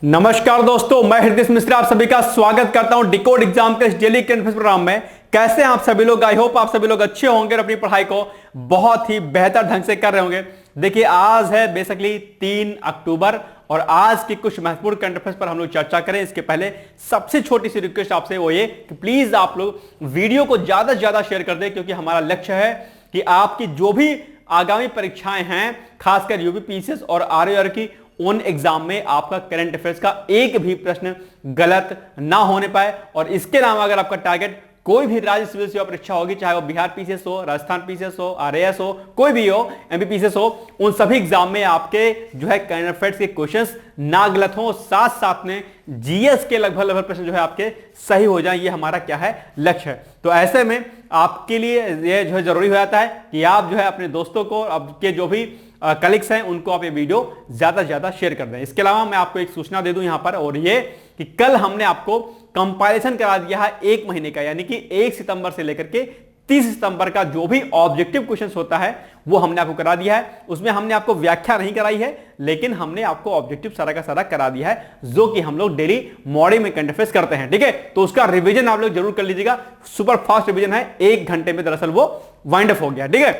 नमस्कार दोस्तों, मैं हृदय मिश्रा आप सभी का स्वागत करता हूं डिकोड एग्जाम के इस डेली करंट अफेयर्स प्रोग्राम में। कैसे हैं आप सभी लोग? आई होप आप सभी लोग अच्छे होंगे और अपनी पढ़ाई को बहुत ही बेहतर ढंग से कर रहे होंगे। देखिए, आज है बेसिकली 3 अक्टूबर और आज की कुछ महत्वपूर्ण करंट अफेयर्स पर हम लोग चर्चा करें। इसके पहले सबसे छोटी सी रिक्वेस्ट आपसे वो ये कि प्लीज आप लोग वीडियो को ज्यादा से ज्यादा शेयर कर दें, क्योंकि हमारा लक्ष्य है कि आपकी जो भी आगामी परीक्षाएं हैं, खासकर यूपीपीसीएस और आरआरबी की उन एग्जाम में आपका करंट अफेयर्स का एक भी प्रश्न गलत ना होने पाए। और इसके अलावा अगर आपका टारगेट कोई भी राज्य सिविल सेवा परीक्षा होगी, चाहे वो बिहार पीसीएस हो, राजस्थान पीसीएस हो, आरएएस हो, कोई भी हो, एमपी पीसीएस हो, उन सभी एग्जाम में आपके जो है करंट अफेयर्स के क्वेश्चंस ना गलत हो, साथ साथ में जीएस के लगभग प्रश्न जो है आपके सही हो जाएं, ये हमारा क्या है, लक्ष्य है। तो ऐसे में आपके लिए ये जो है जरूरी हो जाता है कि आप जो है अपने दोस्तों को, आपके जो भी कलीग्स हैं, उनको आप ये वीडियो ज्यादा से ज्यादा शेयर कर दें। इसके अलावा मैं आपको एक सूचना दे दूं यहां पर, और ये कि कल हमने आपको कंपाइलेशन करा दिया है 1 महीने का, यानी कि 1 सितंबर से लेकर के 30 सितंबर का जो भी ऑब्जेक्टिव क्वेश्चंस होता है वो हमने आपको करा दिया है। उसमें हमने आपको व्याख्या नहीं कराई है, लेकिन हमने आपको ऑब्जेक्टिव सारा का सारा करा दिया है, जो कि हम लोग डेली मॉर्निंग में करंट अफेयर्स करते हैं। ठीक है, तो उसका रिवीजन आप लोग जरूर कर लीजिएगा। सुपर फास्ट रिवीजन है, 1 घंटे में दरअसल वो वाइंड अप हो गया। ठीक है,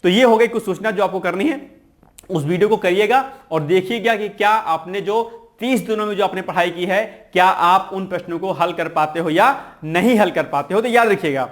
तो ये हो गई कुछ सूचना जो आपको करनी है। उस वीडियो को करिएगा और देखिएगा कि क्या आपने जो 30 दिनों में जो आपने पढ़ाई की है, क्या आप उन प्रश्नों को हल कर पाते हो या नहीं हल कर पाते हो, तो याद रखिएगा।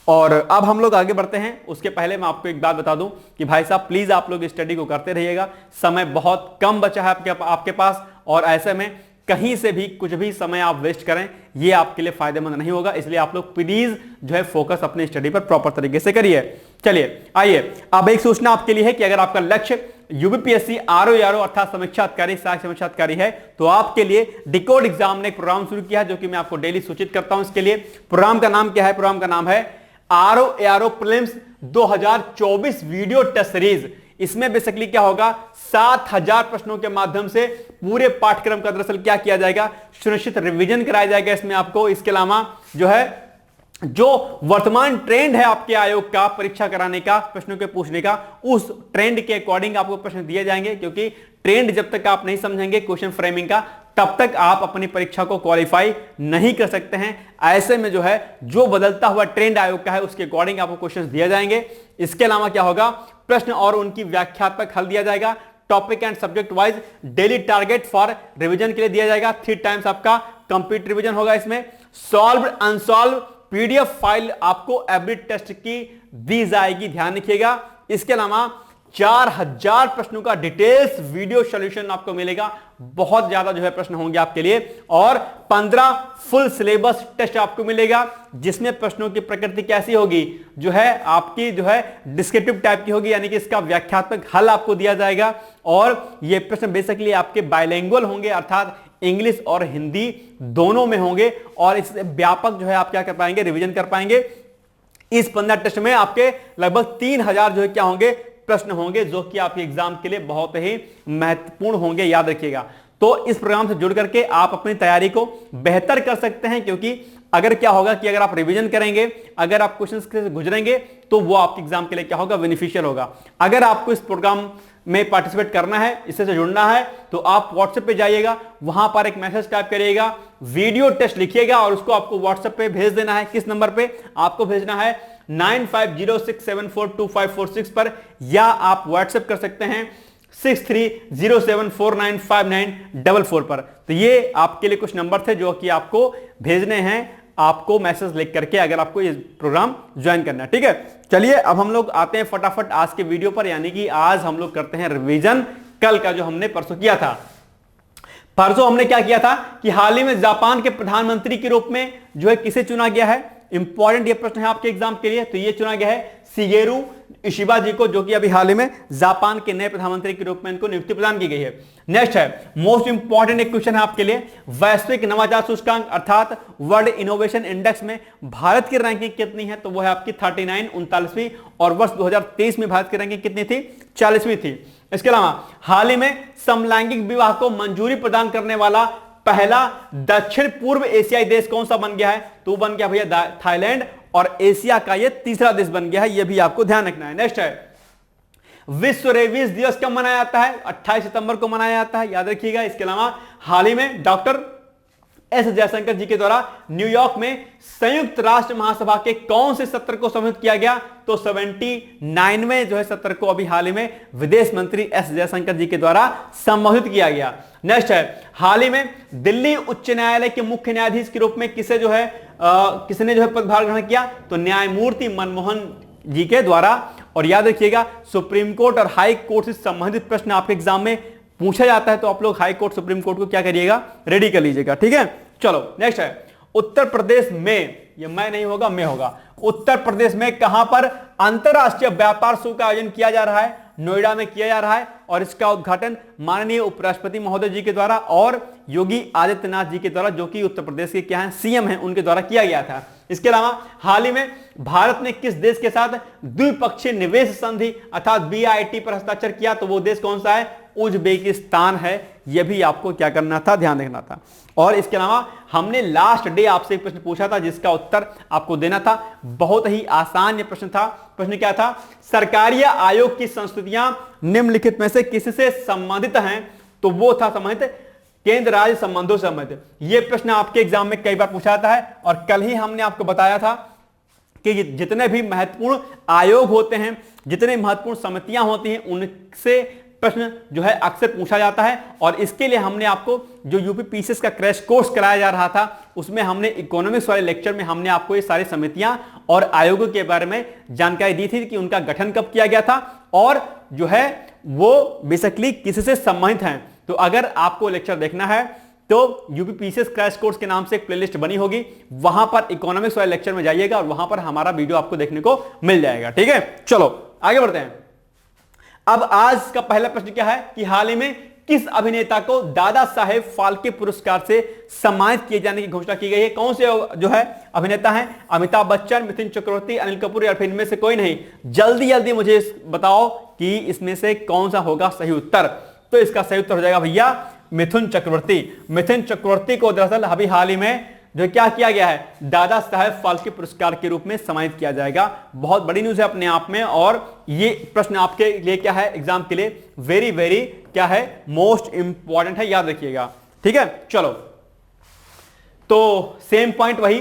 और अब हम लोग आगे बढ़ते हैं। उसके पहले मैं आपको एक बात बता दूं कि भाई साहब प्लीज आप लोग स्टडी को करते रहिएगा। समय बहुत कम बचा है आपके पास, और ऐसे में कहीं से भी कुछ भी समय आप वेस्ट करें, ये आपके लिए फायदेमंद नहीं होगा। इसलिए आप लोग प्लीज जो है फोकस अपने स्टडी पर प्रॉपर तरीके से करिए। चलिए आइए, अब एक सूचना आपके लिए है कि अगर आपका लक्ष्य यूपीपीएससी आरओ अर्थात समीक्षा अधिकारी, सहायक समीक्षा अधिकारी है, तो आपके लिए डिकोड एग्जाम ने एक प्रोग्राम शुरू किया है, जो कि मैं आपको डेली सूचित करता हूं। इसके लिए प्रोग्राम का नाम क्या है? प्रोग्राम का नाम है RO prelims 2024 video test series. इसमें बेसिकली क्या होगा, 7000 प्रश्नों के माध्यम से पूरे पाठ्यक्रम का दरअसल क्या किया जाएगा, सुनिश्चित रिवीजन कराया जाएगा इसमें आपको। इसके अलावा जो है जो वर्तमान ट्रेंड है आपके आयोग का परीक्षा कराने का, प्रश्नों के पूछने का, उस ट्रेंड के अकॉर्डिंग आपको प्रश्न दिए जाएंगे, क्योंकि ट्रेंड जब तक आप नहीं समझेंगे क्वेश्चन फ्रेमिंग का, तब तक आप अपनी परीक्षा को क्वालिफाई नहीं कर सकते हैं। ऐसे में जो है जो बदलता हुआ ट्रेंड आयोग का है, उसके अकॉर्डिंग आपको क्वेश्चंस दिए जाएंगे। इसके अलावा क्या होगा, प्रश्न और उनकी व्याख्यात्मक हल दिया जाएगा। Topic and subject wise daily target for revision के लिए दिया जाएगा। 3 टाइम्स आपका कंप्लीट रिवीजन होगा। इसमें सॉल्व अनसॉल्व पीडीएफ फाइल आपको एवरी टेस्ट की दी जाएगी, ध्यान रखिएगा। इसके अलावा 4000 प्रश्नों का डिटेल्स वीडियो सॉल्यूशन आपको मिलेगा। बहुत ज्यादा जो है प्रश्न होंगे आपके लिए, और 15 फुल सिलेबस टेस्ट आपको मिलेगा, जिसमें प्रश्नों की प्रकृति कैसी होगी, जो है आपकी जो है डिस्क्रिप्टिव टाइप की होगी, यानी कि इसका व्याख्यात्मक हल आपको दिया जाएगा। और ये प्रश्न बेसिकली आपके बाइलिंगुअल होंगे, अर्थात इंग्लिश और हिंदी दोनों में होंगे, और इससे व्यापक जो है आप क्या कर पाएंगे, रिवीजन कर पाएंगे। इस 15 टेस्ट में आपके लगभग 3000 जो है क्या होंगे, प्रश्न होंगे, जो कि आपके एग्जाम के लिए बहुत ही महत्वपूर्ण होंगे, याद रखिएगा। तो इस प्रोग्राम से जुड़ करके आप अपनी तैयारी को बेहतर कर सकते हैं, क्योंकि अगर क्या होगा कि अगर आप रिवीजन करेंगे, अगर आप क्वेश्चंस से गुजरेंगे, तो वो आपके एग्जाम के लिए क्या होगा, बेनिफिशियल होगा। अगर आपको इस प्रोग्राम में पार्टिसिपेट करना है, इससे जुड़ना है, तो आप व्हाट्सएप पे जाइएगा, वहां पर एक मैसेज टाइप करिएगा, वीडियो टेस्ट लिखिएगा, और उसको आपको व्हाट्सएप पे भेज देना है। किस नंबर पे आपको भेजना है? 9506742546 पर, या आप व्हाट्सएप कर सकते हैं 6307495944 पर। तो ये आपके लिए कुछ नंबर थे जो कि आपको भेजने हैं, आपको मैसेज लिख करके, अगर आपको ये प्रोग्राम ज्वाइन करना है। ठीक है, चलिए अब हम लोग आते हैं फटाफट आज के वीडियो पर, यानी कि आज हम लोग करते हैं रिवीजन कल का जो हमने परसों किया था। परसों हमने क्या किया था कि हाल ही में जापान के प्रधानमंत्री के रूप में जो है किसे चुना गया है, इंपॉर्टेंट ये प्रश्न है आपके एग्जाम के लिए। तो ये चुना गया है शिगेरू इशिबा जी को, जो कि अभी हाल ही में जापान के नए प्रधानमंत्री के रूप में इनको नियुक्ति प्रदान की गई है। नेक्स्ट है मोस्ट इंपॉर्टेंट एक क्वेश्चन है आपके लिए, वैश्विक नवाचार सूचकांक अर्थात वर्ल्ड इनोवेशन इंडेक्स में भारत की रैंकिंग कितनी है? तो वो है आपकी 39वीं, और वर्ष 2023 में भारत की रैंकिंग कितनी थी? 40वीं थी। इसके अलावा हाल ही में समलैंगिक विवाह को मंजूरी प्रदान करने वाला पहला दक्षिण पूर्व एशियाई देश कौन सा बन गया है? तो बन गया भैया थाईलैंड, और एशिया का ये तीसरा देश बन गया है, ये भी आपको ध्यान रखना है। नेक्स्ट है विश्व रेबीज दिवस कब मनाया जाता है? 28 सितंबर को मनाया जाता है, याद रखिएगा। इसके अलावा हाल ही में डॉक्टर एस जयशंकर जी के द्वारा न्यूयॉर्क में संयुक्त राष्ट्र महासभा के कौन से सत्र को संबोधित किया गया? तो 79वें जो है सत्र को अभी हाल ही में विदेश मंत्री एस जयशंकर जी के द्वारा संबोधित किया गया। नेक्स्ट है, हाल ही में दिल्ली उच्च न्यायालय के मुख्य न्यायाधीश के रूप में किसने जो है पदभार ग्रहण किया? तो न्यायमूर्ति मनमोहन जी के द्वारा। और याद रखिएगा, सुप्रीम कोर्ट और हाई कोर्ट से संबंधित प्रश्न आपके एग्जाम में पूछा जाता है, तो आप लोग हाई कोर्ट सुप्रीम कोर्ट को क्या करिएगा? रेडी कर लीजिएगा, ठीक है। चलो नेक्स्ट है, उत्तर प्रदेश में, ये मैं नहीं होगा मैं होगा, उत्तर प्रदेश में कहां पर अंतरराष्ट्रीय व्यापार शो का आयोजन किया जा रहा है? नोएडा में किया जा रहा है, और इसका उद्घाटन माननीय उपराष्ट्रपति महोदय जी के द्वारा और योगी आदित्यनाथ जी के द्वारा, जो कि उत्तर प्रदेश के क्या है सीएम हैं, उनके द्वारा किया गया था। इसके अलावा हाल ही में भारत ने किस देश के साथ द्विपक्षीय निवेश संधि अर्थात BIT पर हस्ताक्षर किया? तो वो देश कौन सा है? उज्बेकिस्तान है। यह भी आपको क्या करना था? ध्यान रखना था। और इसके अलावा हमने लास्ट डे आपसे एक प्रश्न पूछा था, जिसका उत्तर आपको देना था। बहुत ही आसान ये प्रश्न था। प्रश्न क्या था? सरकारी आयोग की संस्तुतियां निम्नलिखित में से किससे संबंधित हैं? तो वो था संबंधित केंद्र राज्य संबंधों से संबंधित। यह प्रश्न आपके एग्जाम में कई बार पूछा जाता है, और कल ही हमने आपको बताया था कि जितने भी महत्वपूर्ण आयोग होते हैं, जितने महत्वपूर्ण समितियां होती हैं, उनसे प्रश्न जो है अक्सर पूछा जाता है। और इसके लिए हमने आपको जो यूपी पीसीएस का क्रैश कोर्स कराया जा रहा था, उसमें हमने इकोनॉमिक्स वाले लेक्चर में हमने आपको ये सारी समितियां और आयोगों के बारे में जानकारी दी थी कि उनका गठन कब किया गया था, और जो है वो बेसिकली किससे संबंधित हैं। तो अगर आपको लेक्चर देखना है तो यूपी पीसीएस क्रैश कोर्स के नाम से एक प्लेलिस्ट बनी होगी, वहां पर इकोनॉमिक्स वाले लेक्चर में जाइएगा और वहां पर हमारा वीडियो आपको देखने को मिल जाएगा, ठीक है। चलो आगे बढ़ते हैं। अब आज का पहला प्रश्न क्या है कि हाल ही में किस अभिनेता को दादा साहेब फाल्के पुरस्कार से सम्मानित किए जाने की घोषणा की गई है? कौन से जो है अभिनेता हैं? अमिताभ बच्चन, मिथुन चक्रवर्ती, अनिल कपूर, या फिर इनमें से कोई नहीं? जल्दी जल्दी मुझे बताओ कि इसमें से कौन सा होगा सही उत्तर। तो इसका सही उत्तर हो जाएगा भैया मिथुन चक्रवर्ती। मिथुन चक्रवर्ती को दरअसल अभी हाल ही में जो क्या किया गया है? दादा साहेब फाल्के पुरस्कार के रूप में सम्मानित किया जाएगा। बहुत बड़ी न्यूज है अपने आप में, और ये प्रश्न आपके लिए क्या है? एग्जाम के लिए वेरी वेरी क्या है? मोस्ट इंपॉर्टेंट है, याद रखिएगा, ठीक है। चलो, तो सेम पॉइंट वही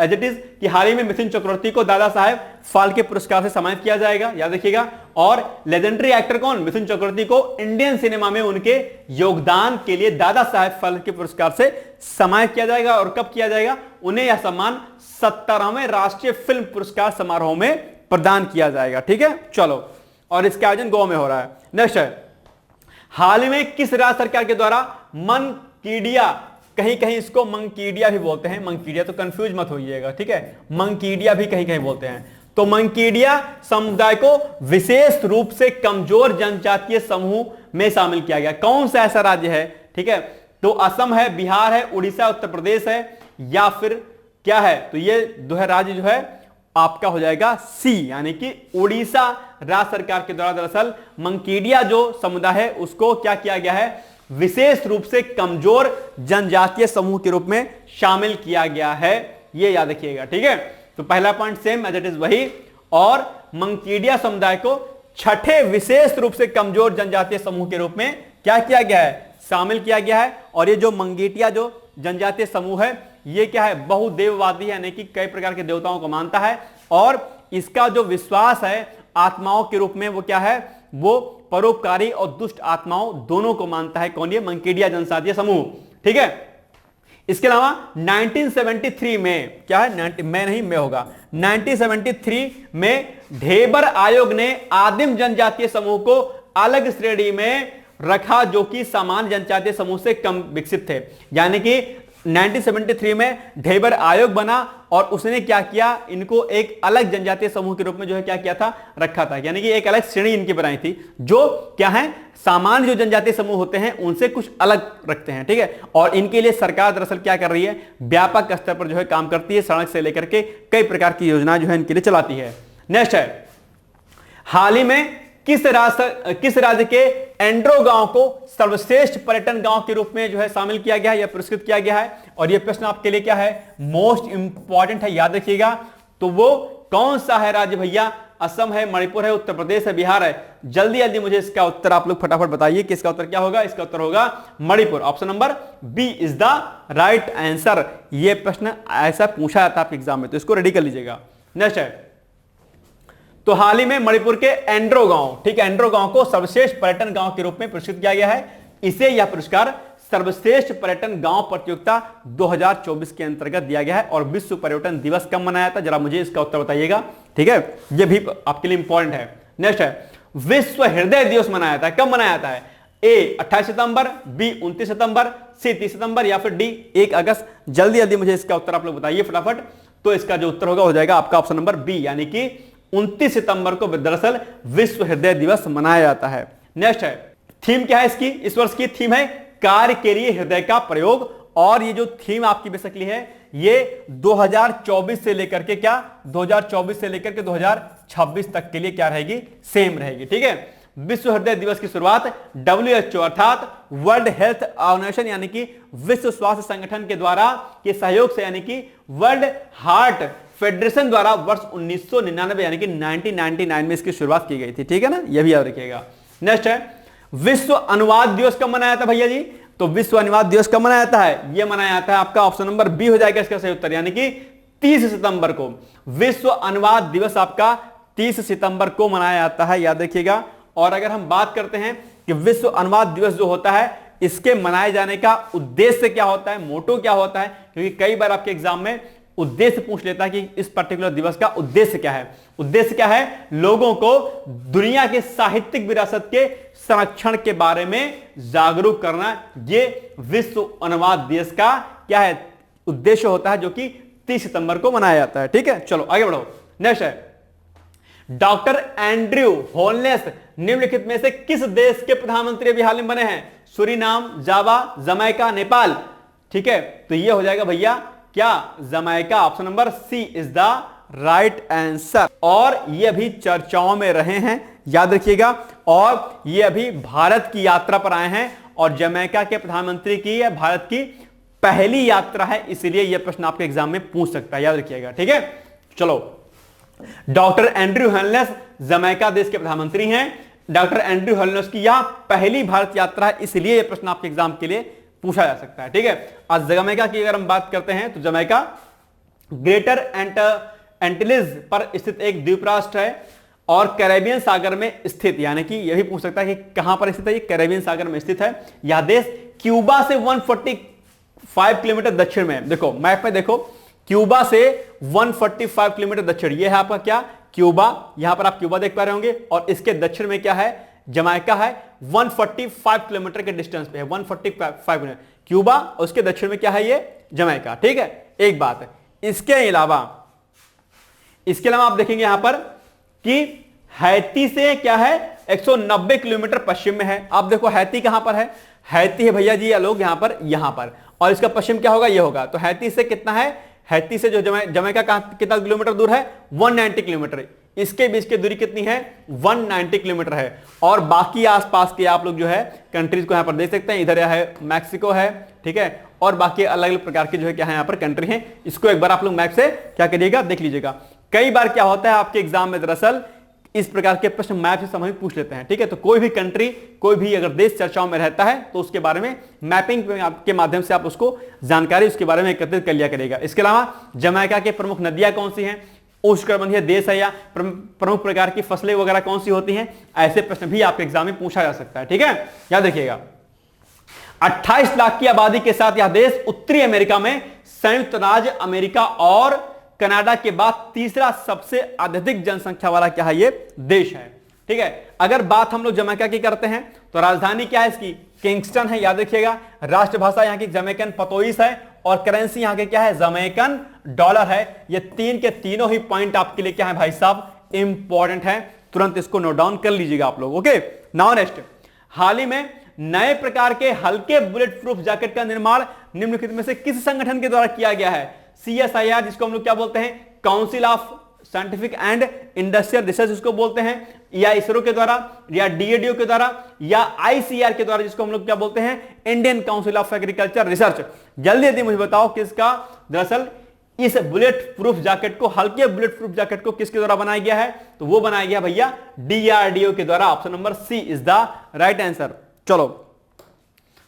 एज इट इज कि हाल ही में मिथुन चक्रवर्ती को दादा साहेब फाल्के पुरस्कार से सम्मानित किया जाएगा, याद रखिएगा। और लेजेंडरी एक्टर कौन? मिथुन चक्रवर्ती को इंडियन सिनेमा में उनके योगदान के लिए दादा साहेब फाल्के पुरस्कार से सम्मानित किया जाएगा। और कब किया जाएगा? उन्हें यह सम्मान 17वें राष्ट्रीय फिल्म पुरस्कार समारोह में प्रदान किया जाएगा, ठीक है। चलो, और इसका आयोजन गोवा में हो रहा है। नेक्स्ट है, हाल ही में किस राज्य सरकार के द्वारा मंकीडिया, कहीं कहीं इसको मंकीडिया भी बोलते हैं, मंकीडिया, तो कंफ्यूज मत होइएगा, ठीक है। मंकीडिया भी कहीं कहीं बोलते हैं। तो मंकीडिया समुदाय को विशेष रूप से कमजोर जनजातीय समूह में शामिल किया गया। कौन सा ऐसा राज्य है? ठीक है, तो असम है, बिहार है, उड़ीसा, उत्तर प्रदेश है, या फिर क्या है? तो ये दो है राज्य जो है आपका हो जाएगा सी, यानी कि उड़ीसा राज्य सरकार के द्वारा दरअसल मंकीडिया जो समुदाय है उसको क्या किया गया है? विशेष रूप से कमजोर जनजातीय समूह के रूप में शामिल किया गया है, ये याद रखिएगा, ठीक है। तो पहला point same as it is वही, और मंकीडिया समुदाय को छठे विशेष रूप से कमजोर जनजातीय समूह के रूप में क्या किया गया है? शामिल किया गया है। और ये जो मंगेटिया जो जनजातीय समूह है, ये क्या है? बहुदेववादी है, यानी कि कई प्रकार के देवताओं को मानता है, और इसका जो विश्वास है आत्माओं के रूप में वो क्या है? वो परोपकारी और दुष्ट आत्माओं दोनों को मानता है। कौन? ये मंकेडिया जनजातीय समूह, ठीक है। इसके अलावा 1973 में क्या है? मैं होगा 1973 में ढेबर आयोग ने आदिम जनजातीय समूह को अलग श्रेणी में रखा, जो कि सामान्य जनजातीय समूह से कम विकसित थे। यानी कि 1973 में ढेबर आयोग बना और उसने क्या किया? इनको एक अलग जनजातीय समूह के रूप में जो है क्या किया था? रखा था। यानी कि एक अलग श्रेणी इनकी बनाई थी, जो क्या है? सामान्य जो जनजातीय समूह होते हैं उनसे कुछ अलग रखते हैं, ठीक है। और इनके लिए सरकार दरअसल क्या कर रही है? व्यापक स्तर पर जो है काम करती है, सड़क से लेकर के कई प्रकार की योजना जो है इनके लिए चलाती है। नेक्स्ट है, हाल ही में किस राज्य के एंड्रो गांव को सर्वश्रेष्ठ पर्यटन गांव के रूप में जो है शामिल किया गया है या पुरस्कृत किया गया है? और यह प्रश्न आपके लिए क्या है? मोस्ट इंपॉर्टेंट है, याद रखिएगा। तो वो कौन सा है राज्य भैया? असम है, मणिपुर है, उत्तर प्रदेश है, बिहार है। जल्दी जल्दी मुझे इसका उत्तर आप लोग फटाफट बताइए कि इसका उत्तर क्या होगा। इसका उत्तर होगा Manipur. Option number B is the right answer. यह प्रश्न ऐसा पूछा जाता है आपके एग्जाम में, तो इसको रेडी कर लीजिएगा। नेक्स्ट है, तो हाल ही में मणिपुर के एंड्रो गांव, ठीक है, एंड्रो गांव को सर्वश्रेष्ठ पर्यटन गांव के रूप में पुरस्कृत किया गया है। इसे यह पुरस्कार सर्वश्रेष्ठ पर्यटन गांव प्रतियोगिता 2024 के अंतर्गत दिया गया है। और विश्व पर्यटन दिवस कब मनाया था, जरा मुझे इसका उत्तर बताइएगा। ठीक है, यह भी आपके लिए इंपॉर्टेंट है। नेक्स्ट है, विश्व हृदय दिवस मनाया था, कब मनाया था? ए 28 सितंबर, बी 29 सितंबर, सी 30 सितंबर या फिर डी 1 अगस्त। जल्दी जल्दी मुझे इसका उत्तर आप लोग बताइए फटाफट। तो इसका जो उत्तर होगा हो जाएगा आपका ऑप्शन नंबर बी, यानी कि 29 सितंबर को दरअसल विश्व हृदय दिवस मनाया जाता है। नेक्स्ट है, थीम क्या है इसकी? इस वर्ष की थीम है कार्य के लिए हृदय का प्रयोग। और ये जो थीम आपकी बेसिकली है ये 2024 से लेकर के क्या 2024 से लेकर के 2026 तक के लिए क्या रहेगी? सेम रहेगी। ठीक है, विश्व हृदय दिवस की शुरुआत WHO अर्थात वर्ल्ड हेल्थ ऑर्गेनाइजेशन यानी कि विश्व स्वास्थ्य संगठन के द्वारा के सहयोग से यानी कि वर्ल्ड हार्ट फेडरेशन द्वारा वर्ष 1999 यानी कि 1999 में इसकी शुरुआत की गई थी। ठीक है ना, यह भी याद रखिएगा। नेक्स्ट है, विश्व अनुवाद दिवस कब मनाया था भैया जी? तो विश्व अनुवाद दिवस कब मनाया जाता है? यह मनाया जाता है आपका ऑप्शन नंबर बी हो जाएगा इसका सही उत्तर, यानी कि 30 सितंबर को। विश्व अनुवाद दिवस आपका 30 सितंबर को मनाया जाता है, याद रखिएगा। और अगर हम बात करते हैं कि विश्व अनुवाद दिवस जो होता है इसके मनाए जाने का उद्देश्य क्या होता है, मोटो क्या होता है, क्योंकि कई बार आपके एग्जाम में उद्देश्य पूछ लेता है कि इस पर्टिकुलर दिवस का उद्देश्य क्या है। उद्देश्य क्या है? लोगों को दुनिया के साहित्यिक विरासत के संरक्षण के बारे में जागरूक करना। ये विश्व अनुवाद दिवस का क्या है? उद्देश्य होता है, जो कि 30 सितंबर को मनाया जाता है। ठीक है, चलो आगे बढ़ो। नेक्स्ट है, डॉक्टर एंड्रयू होलनेस निम्नलिखित में से किस देश के प्रधानमंत्री अभी हाल में बने हैं? Suriname, Java, Jamaica, Nepal. ठीक है, तो ये हो जाएगा भैया क्या? Jamaica. Option number C is the right answer. और ये अभी चर्चाओं में रहे हैं, याद रखिएगा। और ये अभी भारत की यात्रा पर आए हैं और जमैका के प्रधानमंत्री की यह भारत की पहली यात्रा है, इसलिए यह प्रश्न आपके एग्जाम में पूछ सकता है, याद रखिएगा। ठीक है, चलो। डॉक्टर एंड्रयू होलनेस जमैका देश के प्रधानमंत्री हैं। डॉक्टर एंड्रयू होलनेस की यह पहली भारत यात्रा है, इसलिए यह प्रश्न आपके एग्जाम के लिए पूछा जा सकता है। ठीक है, आज जमैका की अगर हम बात करते हैं तो जमैका ग्रेटर एंटिलीज पर स्थित एक द्वीप राष्ट्र है और कैरेबियन सागर में स्थित, यानी कि यह भी पूछ सकता है कि कहां पर स्थित है? ये कैरेबियन सागर में स्थित है। यह देश क्यूबा से 145 किलोमीटर दक्षिण में, देखो मैप में देखो, क्यूबा से 145 किलोमीटर दक्षिण, यह है आपका क्या? क्यूबा। यहां पर आप क्यूबा देख पा रहे होंगे। और इसके दक्षिण में क्या है? जमैका है। 145 किलोमीटर के डिस्टेंस पे है, 145 किलोमीटर क्यूबा, और उसके दक्षिण में क्या है? ये जमैका। ठीक है, एक बात है। इसके अलावा आप देखेंगे यहां पर कि हैती से क्या है? 190 किलोमीटर पश्चिम में है। आप देखो हैती कहां पर है? हैती है भैया जी, या लोग यहां पर, और इसका पश्चिम क्या होगा? ये होगा। तो हैती से कितना है? हैती से जो जमैका कितना किलोमीटर दूर है? 190 किलोमीटर। इसके बीच की दूरी कितनी है? 190 किलोमीटर है। और बाकी आसपास के आप लोग जो है कंट्रीज को यहां पर देख सकते हैं। इधर है मैक्सिको है, ठीक है, और बाकी अलग अलग प्रकार के जो है क्या है यहां पर कंट्री हैं। इसको एक बार आप लोग मैप से क्या करिएगा? देख लीजिएगा। कई बार क्या होता है आपके एग्जाम में दरअसल इस प्रकार के प्रश्न मैप से समझ पूछ लेते हैं। ठीक है, तो कोई भी कंट्री, कोई भी अगर देश चर्चाओं में रहता है तो उसके बारे में मैपिंग के माध्यम से आप उसको जानकारी उसके बारे में एकत्रित कर लिया करेगा। इसके अलावा जमैका के प्रमुख नदियां कौन सी हैं? उष्णकटिबंधीय देश है या प्रमुख प्रकार की फसलें वगैरह कौन सी होती हैं? ऐसे प्रश्न भी आपके एग्जाम में पूछा जा सकता है। ठीक है, याद रखिएगा। 28 लाख की आबादी के साथ यह देश उत्तरी अमेरिका में संयुक्त राज्य अमेरिका और कनाडा के बाद तीसरा सबसे अधिक जनसंख्या वाला क्या है? ये देश है। ठीक है, अगर बात हम लोग जमैका की करते हैं तो राजधानी क्या है इसकी? किंगस्टन है, याद रखिएगा। राष्ट्रभाषा यहाँ की जमैकन पतोइस है और करेंसी यहाँ के क्या है? जमैकन डॉलर है। ये तीन के तीनों ही पॉइंट आपके लिए क्या है भाई साहब? इंपॉर्टेंट है, तुरंत इसको नोट डाउन कर लीजिएगा आप लोग। ओके, नाउ नेक्स्ट, हाल ही में नए प्रकार के हल्के बुलेट प्रूफ जैकेट का निर्माण निम्नलिखित में से किस संगठन के द्वारा किया गया है? CSIR, जिसको हम लोग क्या बोलते हैं? Council of scientific and industrial research इसको बोलते हैं, या इसरो के द्वारा, या DARDO के द्वारा, या ICR के द्वारा, जिसको हम लोग क्या बोलते हैं? Indian council of agriculture research. जल्दी जल्दी मुझे बताओ किसका दरअसल इस बुलेट प्रूफ जैकेट को, हल्के बुलेट प्रूफ जैकेट को किसके द्वारा बनाया गया है? तो वो बनाया गया भैया डीआरडीओ के द्वारा। Option number C is the right answer. चलो,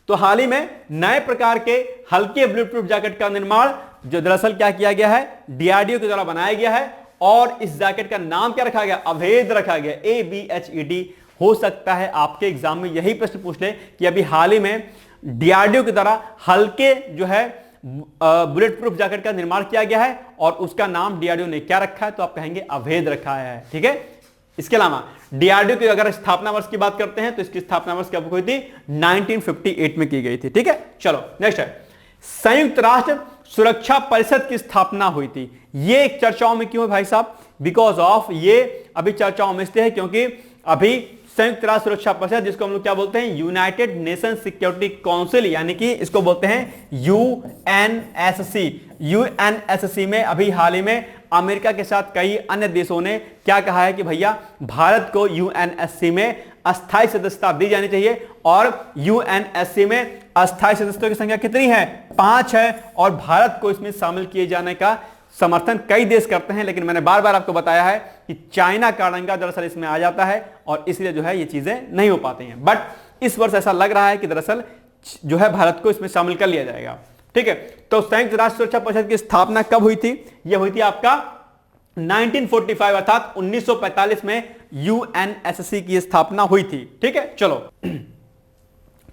तो हाल ही में नए प्रकार के हल्के बुलेट प्रूफ जैकेट का निर्माण जो दरअसल क्या किया गया है, डीआरडीओ के द्वारा बनाया गया है, और इस जैकेट का नाम क्या रखा गया? अभेद रखा गया, ABHED। हो सकता है आपके एग्जाम में यही प्रश्न पूछ ले कि अभी हाल ही में डीआरडीओ के द्वारा हल्के जो है बुलेट प्रूफ जैकेट का निर्माण किया गया है और उसका नाम डीआरडीओ ने क्या रखा है? तो आप कहेंगे अभेद रखा है। ठीक है, इसके अलावा डीआरडीओ की अगर स्थापना वर्ष की बात करते हैं तो इसकी स्थापना वर्ष कब हुई थी? 1958 में की गई थी। ठीक है, चलो नेक्स्ट है, संयुक्त राष्ट्र सुरक्षा परिषद की स्थापना हुई थी। ये एक चर्चाओं में क्यों है भाई साहब? बिकॉज ऑफ, ये अभी चर्चाओं में इसलिए है क्योंकि अभी संयुक्त राष्ट्र सुरक्षा परिषद, जिसको हम लोग क्या बोलते हैं? यूनाइटेड नेशन सिक्योरिटी काउंसिल, यानी कि इसको बोलते हैं यूएनएससी। यूएनएससी में अभी हाल ही में अमेरिका के साथ कई अन्य देशों ने क्या कहा है कि भैया भारत को यूएनएससी में अस्थायी सदस्यता दी जानी चाहिए, और यूएनएससी में अस्थायी सदस्यों की संख्या कितनी है? 5 है, और भारत को इसमें शामिल किए जाने का समर्थन कई देश करते हैं, लेकिन मैंने बार बार आपको बताया है कि चाइना का डंका दरअसल इसमें आ जाता है और इसलिए जो है ये चीजें नहीं हो पाती हैं। बट इस वर्ष ऐसा लग रहा है कि दरअसल जो है भारत को इसमें शामिल कर लिया जाएगा। ठीक है, तो संयुक्त राष्ट्र सुरक्षा परिषद की स्थापना कब हुई थी? यह हुई थी आपका 1945 अर्थात 1945 में यूएनएससी की स्थापना हुई थी। ठीक है, चलो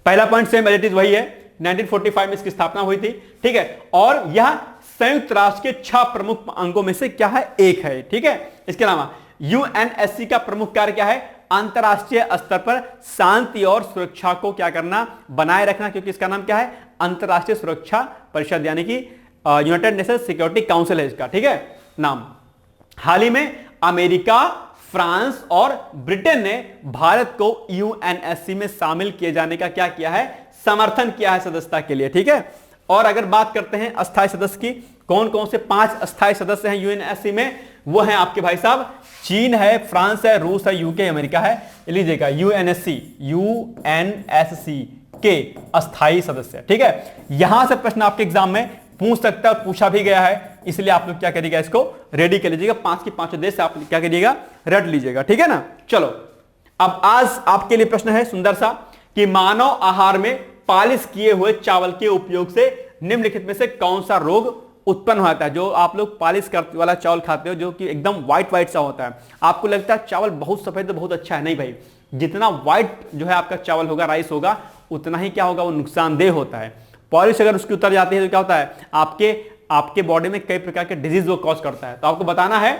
पहला point same as it is वही है, 1945 में इसकी स्थापना हुई थी। ठीक है, और यह संयुक्त राष्ट्र के 6 प्रमुख अंगों में से क्या है? एक है। ठीक है, इसके अलावा यूएनएससी का प्रमुख कार्य क्या है? अंतरराष्ट्रीय स्तर पर शांति और सुरक्षा को क्या करना? बनाए रखना, क्योंकि इसका नाम क्या है? अंतरराष्ट्रीय सुरक्षा परिषद, यानी कि यूनाइटेड नेशन सिक्योरिटी काउंसिल है इसका। ठीक है, नाम। हाल ही में अमेरिका, फ्रांस और ब्रिटेन ने भारत को यूएनएससी में शामिल किए जाने का क्या किया है? समर्थन किया है सदस्यता के लिए। ठीक है, और अगर बात करते हैं अस्थायी सदस्य की, कौन कौन से 5 अस्थायी सदस्य हैं यूएनएससी में? वो हैं आपके भाई साहब चीन है, फ्रांस है, रूस है, यूके, अमेरिका है। लीजिएगा यूएनएससी के अस्थायी सदस्य। ठीक है, यहां से प्रश्न आपके एग्जाम में पूछ सकता है, पूछा भी गया है, इसलिए आप लोग क्या करिएगा? इसको रेडी कर लीजिएगा। 5 के 5 देश आप क्या करिएगा? रट लीजिएगा। ठीक है ना, चलो अब आज आपके लिए प्रश्न है सुंदर सा कि मानव आहार में पालिश किए हुए चावल के उपयोग से निम्नलिखित में से कौन सा रोग उत्पन्न होता है? जो आप लोग पालिश वाला चावल खाते हो जो कि एकदम व्हाइट व्हाइट सा होता है, आपको लगता है चावल बहुत सफेद बहुत अच्छा है। नहीं भाई, जितना व्हाइट जो है आपका चावल होगा, राइस होगा, उतना ही क्या होगा? वो नुकसानदेह होता है। पॉलिश अगर उसकी उतर जाती है तो क्या होता है? आपके बॉडी में कई प्रकार के डिजीज वो कॉज करता है। तो आपको बताना है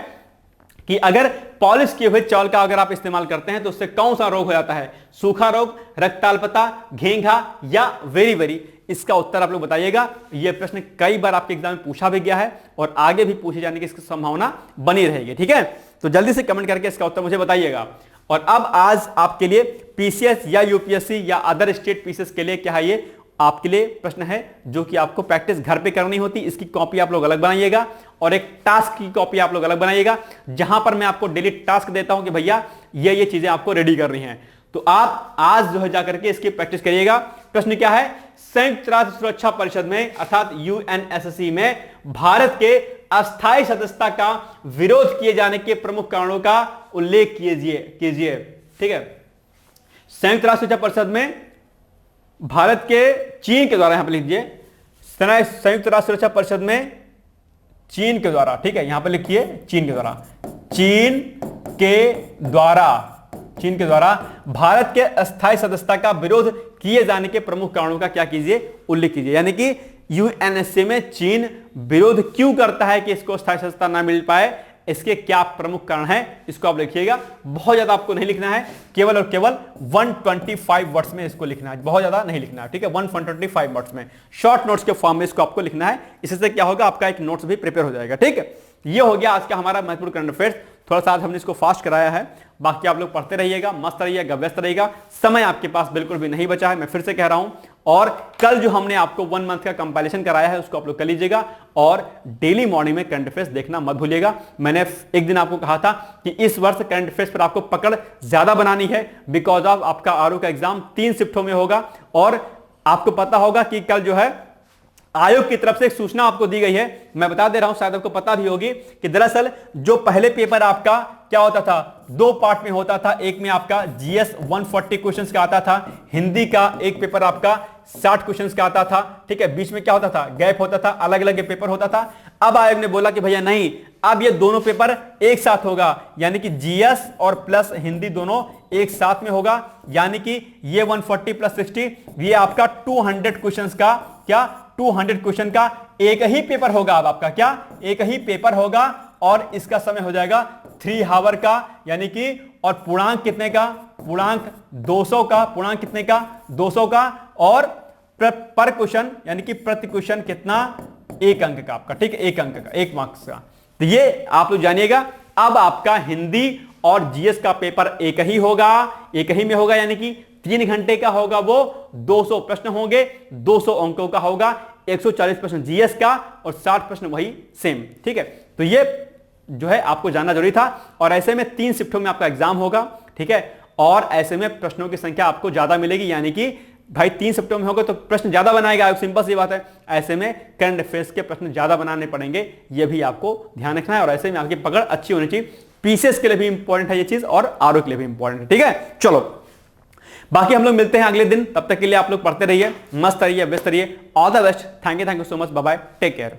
कि अगर पॉलिश किए हुए चावल का अगर आप इस्तेमाल करते हैं तो उससे कौन सा रोग हो जाता है? सूखा रोग, रक्ताल्पता, घेंघा या वेरी। इसका उत्तर आप लोग बताइएगा। यह प्रश्न कई बार आपके एग्जाम में पूछा भी गया है और आगे भी पूछे जाने की इसकी संभावना बनी रहेगी। ठीक है, तो जल्दी से कमेंट करके इसका उत्तर मुझे बताइएगा। और अब आज आपके लिए पीसीएस या यूपीएससी या अदर स्टेट पीसीएस के लिए क्या है, ये आपके लिए प्रश्न है जो कि आपको प्रैक्टिस घर पे करनी होती। इसकी कॉपी आप लोग अलग बनाइएगा और एक टास्क की कॉपी आप लोग अलग बनाइएगा, जहां पर मैं आपको डेली टास्क देता हूं कि भैया ये चीजें आपको रेडी करनी है। तो आप आज जो है जाकर के इसकी प्रैक्टिस करिएगा। प्रश्न क्या है? संयुक्त राष्ट्र सुरक्षा परिषद में अर्थात यूएनएससी में भारत के अस्थायी सदस्यता का विरोध किए जाने के प्रमुख कारणों का उल्लेख कीजिए। ठीक है, संयुक्त राष्ट्र सुरक्षा परिषद में भारत के चीन के द्वारा, यहां पर लिखिए संयुक्त राष्ट्र सुरक्षा परिषद में चीन के द्वारा। ठीक है, यहां पर लिखिए चीन के द्वारा भारत के अस्थायी सदस्यता का विरोध किए जाने के प्रमुख कारणों का क्या कीजिए? उल्लेख कीजिए। यानी कि यूएनएससी में चीन विरोध क्यों करता है कि इसको अस्थायी सदस्यता ना मिल पाए, इसके क्या प्रमुख कारण हैं, इसको आप लिखिएगा। बहुत ज्यादा आपको नहीं लिखना है, केवल और केवल 125 वर्ड्स में इसको लिखना है, बहुत ज्यादा नहीं लिखना है। ठीक है, 125 वर्ड्स में शॉर्ट नोट्स के फॉर्म में इसको आपको लिखना है। इससे क्या होगा? आपका एक नोट्स भी प्रिपेयर हो जाएगा। ठीक है, ये हो गया आज का हमारा महत्वपूर्ण करंट अफेयर्स। थोड़ा सा आज हमने इसको फास्ट कराया है, बाकी आप लोग पढ़ते रहिएगा, मस्त रहिएगा, व्यस्त रहिएगा। समय आपके पास बिल्कुल भी नहीं बचा है, मैं फिर से कह रहा हूं। और कल जो हमने आपको 1 मंथ का कंपाइलेशन कराया है उसको आप लोग कर लीजिएगा और डेली मॉर्निंग में करंट अफेयर्स देखना मत भूलिएगा। मैंने एक दिन आपको कहा था कि इस वर्ष करंट अफेयर्स पर आपको पकड़ ज्यादा बनानी है, बिकॉज ऑफ आपका आरओ का एग्जाम 3 शिफ्टों में होगा। और आपको पता होगा कि कल जो है आयोग की तरफ से एक सूचना आपको दी गई है, मैं बता दे रहा हूं, शायद आपको पता भी होगी कि दरअसल जो पहले पेपर आपका क्या होता था, 2 पार्ट में होता था। एक में आपका जीएस 140 क्वेश्चंस का आता था, हिंदी का एक पेपर आपका 60 क्वेश्चंस का आता था, ठीक है। बीच में क्या होता था, गैप होता था, अलग अलग पेपर होता था। अब आयोग ने बोला कि भैया नहीं, अब ये दोनों पेपर एक साथ होगा, यानी कि जीएस और प्लस हिंदी दोनों एक साथ में होगा, यानी कि ये 140 प्लस 60 ये आपका 200 क्वेश्चंस का क्या 200 क्वेश्चन का एक ही पेपर होगा। अब आपका क्या एक ही पेपर होगा और इसका समय हो जाएगा 3 आवर का, यानी कि और पूर्णांक कितने का, पूर्णांक 200 का, पूर्णांक कितने का 200 का, और पर क्वेश्चन यानी कि प्रति क्वेश्चन कितना 1 अंक का आपका, ठीक है, 1 अंक का, 1 मार्क्स का। तो ये आप लोग जानिएगा। अब आपका हिंदी और जीएस का पेपर एक ही होगा, एक ही में होगा, यानी कि 3 घंटे का होगा, वो 200 प्रश्न होंगे, 200 अंकों का होगा, 140 प्रश्न जीएस का और 60 प्रश्न वही सेम, ठीक है। तो ये जो है आपको जानना जरूरी था। और ऐसे में 3 शिफ्टों में आपका एग्जाम होगा, ठीक है, और ऐसे में प्रश्नों की संख्या आपको ज्यादा मिलेगी, यानी कि भाई 3 शिफ्टों में होगा तो प्रश्न ज्यादा बनाएगा, सिंपल सी बात है। ऐसे में करंट अफेयर्स के प्रश्न ज्यादा बनाने पड़ेंगे, ये भी आपको ध्यान रखना है। और ऐसे में आपकी पकड़ अच्छी होनी चाहिए, पीसीएस के लिए भी इंपॉर्टेंट है ये चीज और आरओ के लिए भी इंपॉर्टेंट है, ठीक है। चलो बाकी हम लोग मिलते हैं अगले दिन, तब तक के लिए आप लोग पढ़ते रहिए, मस्त रहिए, व्यस्त रहिए। All the best, thank you so much, bye bye, take care.